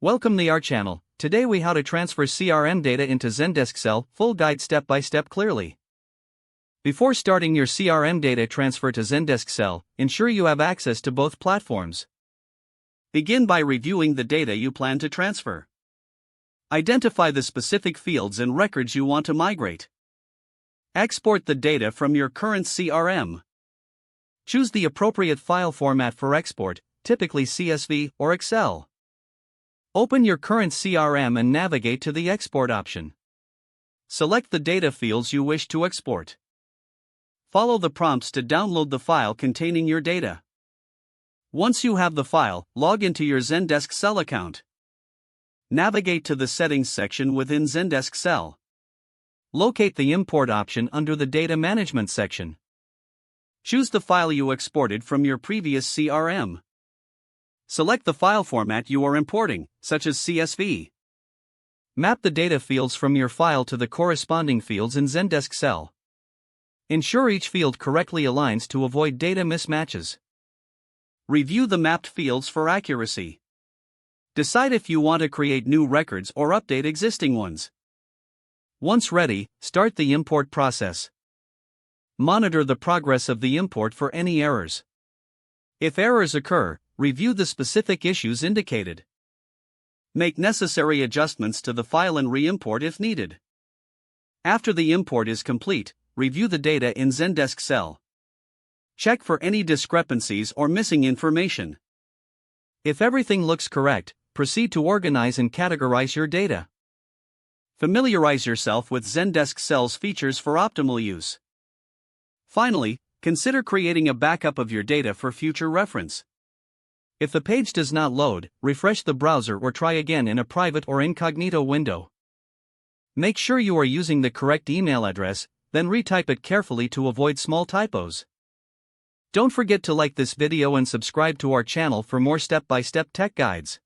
Welcome to our channel. Today we how to transfer CRM data into Zendesk Sell, full guide step by step clearly. Before starting your CRM data transfer to Zendesk Sell, ensure you have access to both platforms. Begin by reviewing the data you plan to transfer. Identify the specific fields and records you want to migrate. Export the data from your current CRM. Choose the appropriate file format for export, typically CSV or Excel. Open your current CRM and navigate to the Export option. Select the data fields you wish to export. Follow the prompts to download the file containing your data. Once you have the file, log into your Zendesk Sell account. Navigate to the Settings section within Zendesk Sell. Locate the Import option under the Data Management section. Choose the file you exported from your previous CRM. Select the file format you are importing, such as CSV. Map the data fields from your file to the corresponding fields in Zendesk Sell. Ensure each field correctly aligns to avoid data mismatches. Review the mapped fields for accuracy. Decide if you want to create new records or update existing ones. Once ready, start the import process. Monitor the progress of the import for any errors. If errors occur, review the specific issues indicated. Make necessary adjustments to the file and re-import if needed. After the import is complete, review the data in Zendesk Sell. Check for any discrepancies or missing information. If everything looks correct, proceed to organize and categorize your data. Familiarize yourself with Zendesk Sell's features for optimal use. Finally, consider creating a backup of your data for future reference. If the page does not load, refresh the browser or try again in a private or incognito window. Make sure you are using the correct email address, then retype it carefully to avoid small typos. Don't forget to like this video and subscribe to our channel for more step-by-step tech guides.